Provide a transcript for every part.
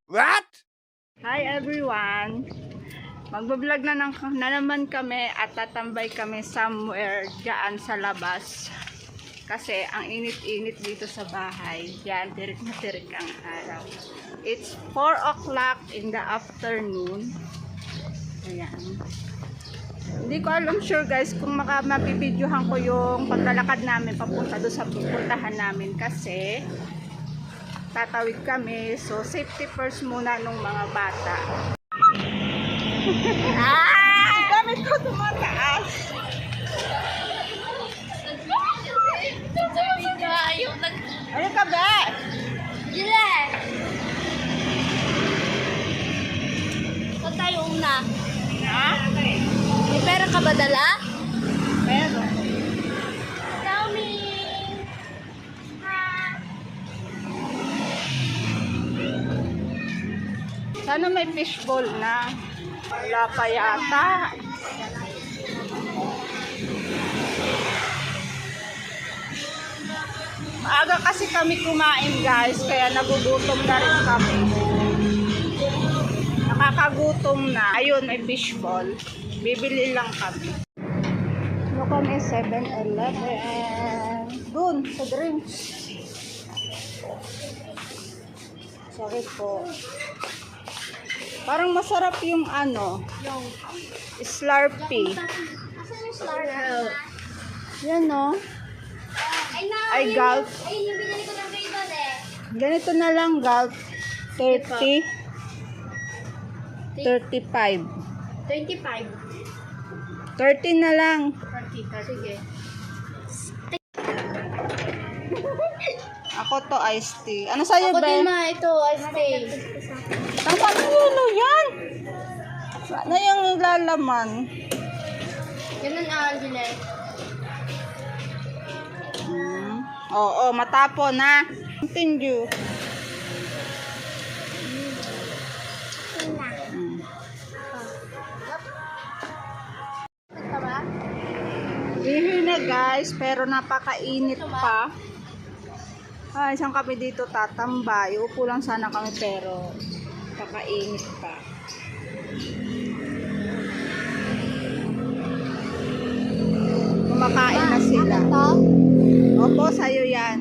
What? Hi everyone! Magbablog na naman kami at tatambay kami somewhere dyan sa labas. Kasi ang init-init dito sa bahay. Yan, tirik na tirik ang araw. It's 4 o'clock in the afternoon. Ayan. Hindi ko alam sure guys kung mapipidyohan ko yung paglalakad namin papunta doon sa pupuntahan namin kasi tatawid kami. So safety first muna nung mga bata. Gamit ko tumataas. Ano ka ba? Dile! Saan tayo una? Ha? May pera ka ba dala? Pero Tommy! sana may fishbowl na. Wala pa yata. Maaga kasi kami kumain guys, kaya nagugutom na rin kami. Nakakagutom na. Ayun, may fishbowl. Bibili lang kami. Ano kami? 7-Eleven. Dun, sa drinks. Sorry po. Parang masarap yung ano, Yung. Slurpee. Asan yung star? Yan no. Ay, Ay, Gulf. Ay, yung binili ko ng Raven eh. Ganito na lang, Gulf. 30. 35. 25. 30 na lang. 30. Sige. Ako to iced tea. Ano sa'yo, Ako din Ben? ma, ito, I stay. Ang pamilyo yan. Ano yung lalaman? Ganun Dile. Oo, matapon na. Continue. Ihi na guys, pero napakainit pa. Ay, isang kami dito tatambay. Upo lang sana kami pero napakainit pa. Kumakain na sila. Opo, sa'yo yan.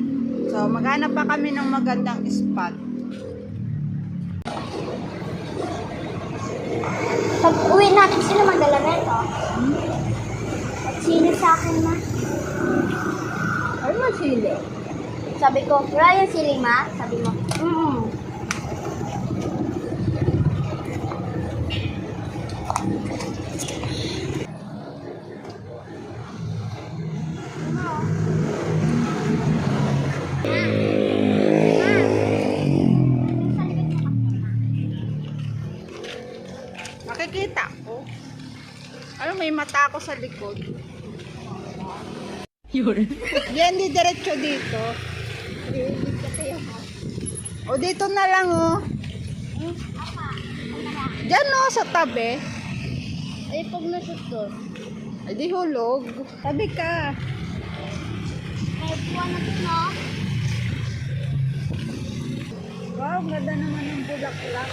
So, maghanap pa kami ng magandang spot. Pag uwi natin sila magdala na ito. At sili sa akin ma. Ay, masili. Sabi ko, Ryan sili ma? Sabi mo, Makikita ko. Ano, may mata ako sa likod. Yan, di diretso dito. O, dito na lang, oh. Diyan, oh, sa tabi. ay pag nasot ko. Ay, di hulog. Tabi ka. May buwan na ito, no? Wow, ganda naman ng bulaklak.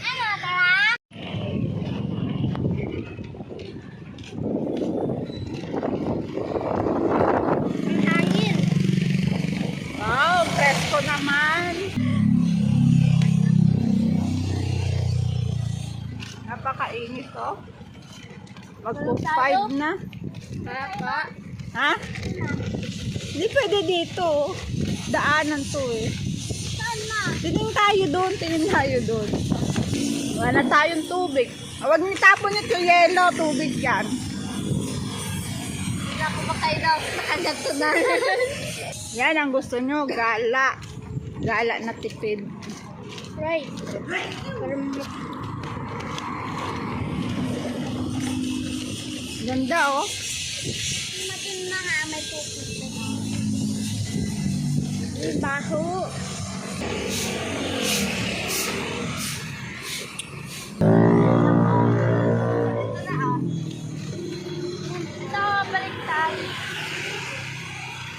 Ano, tara? Ang hangin. Wow, presko naman. Napakainit, oh. Magpo-5 na. Papa. Ha? Hindi pwede dito. Daanan to eh. Saan ma? Tingin tayo doon, tingin tayo doon. Wala na tayong tubig. Huwag nitapon ito yelo, tubig yan. Hindi na ako makailaw. Nakagato na. Yan ang gusto nyo, gala. Gala na tipid. Right. Ganda oh. Matin na ha, may pupit. May baho. Ito, balik tayo.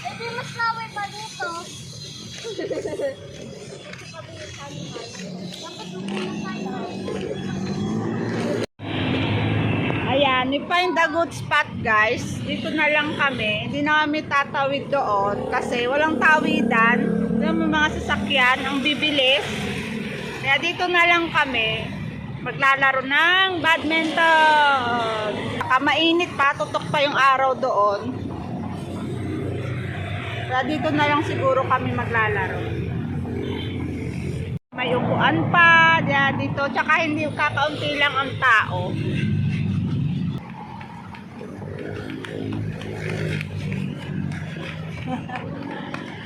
Ito mas laway pa dito. Ayan, we find a good spot guys. Dito na lang kami. Hindi na kami tatawid doon kasi walang tawidan. Yung mga sasakyan, ang bibilis. Kaya dito na lang kami maglalaro ng badminton. Baka mainit pa, tutok pa yung araw doon. Kaya dito na lang siguro kami maglalaro. May upuan pa dito, tsaka hindi kakaunti lang ang tao.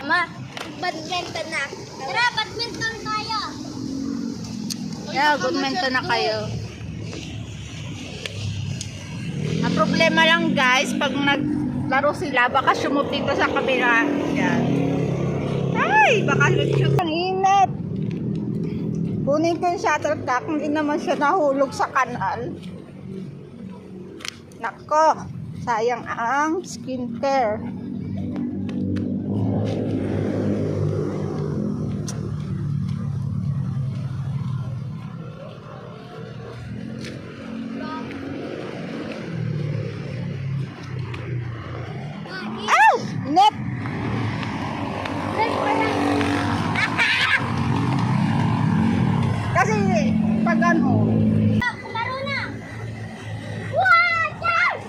Ma, badminton na. Tara, badminton tayo. Yeah, badminton na kayo. Ang problema lang guys, pag naglaro sila, baka sumupito sa kabila. Yan. Ay, baka lutsyo. Ang init. Kunin ko yung shuttlecock, hindi naman siya nahulog sa kanal. Nako, sayang ang skincare. Ow! Net! Kasi pag ano, Laro na. What? Yes!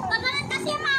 Pagalan kasi ma.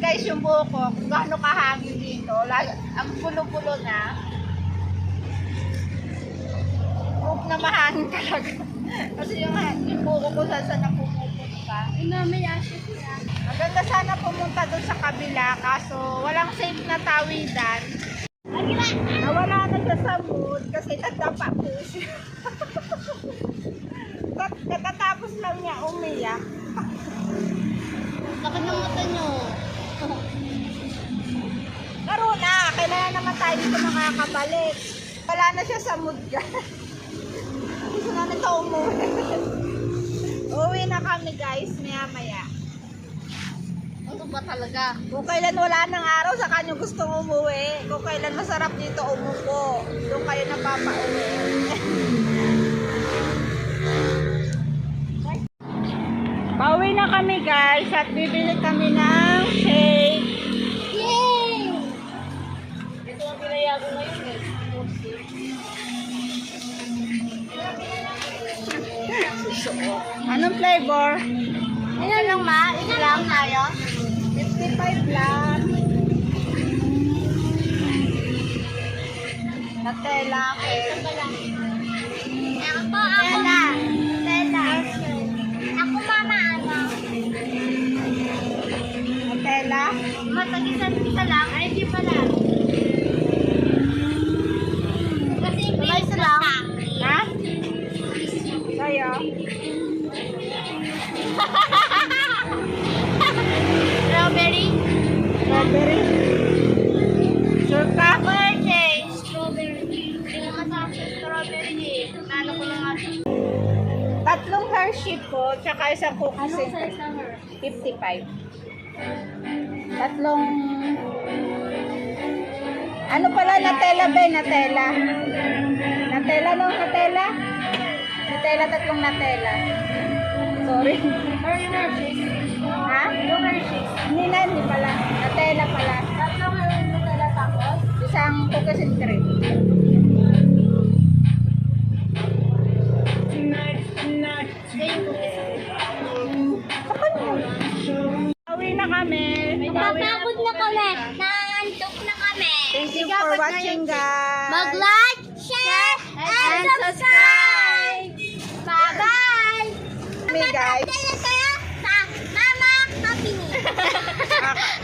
guys yung buhok ko, kung gaano kahangin dito, ang pulo-pulo na. Huwag na mahangin talaga. Kasi yung buhok ko saan na pumupunta. May ashes na. Maganda sana pumunta doon sa kabila, kaso walang safe na tawidan. Nawala na siya sa mood kasi nagdapa po siya. Katatapos lang niya umiyak. Laki ng mata nyo. Laro na, kailangan naman tayo dito makakabalik. Wala na siya sa mood guys. Gusto na nito umuwi. Uwi na kami guys, maya-maya. Ano ba talaga? Kung kailan wala ng araw, sa kanyo gustong umuwi. Kung kailan masarap dito umupo, doon kayo napapauwi. Pauwi na kami guys at bibili kami ng shake. Yay! Ito ang pinaya ko ngayon eh. Anong flavor? Ano lang ma? Ito lang tayo? 55 lang. Nutella. Ito pa lang. Ako. Tela. Ako mama ano? Nutella. Matag-isa lang. Ay, di pala. Kasi May base lang. lang. Ha? Sa'yo? Tsaka isang cookies. Anong size number? 55. Tatlong... Ano pala? Nutella ba? Nutella. Nutella no? Nutella? Nutella, tatlong Nutella. Sorry. Hershey's. Ha? Yung Hershey's. Hindi pala. Nutella pala. Tatlong Nutella tapos. Isang cookies and cream. Uwi na kami. Papagod na kami. Nangantok na kami. Thank you for watching, guys. Mag-like, share, and subscribe. Bye-bye. Kami, guys. Kaya kayo sa Mama Happy Me.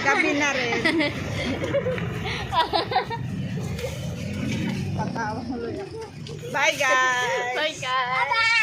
Gabi na rin. Bye, guys. Bye-bye.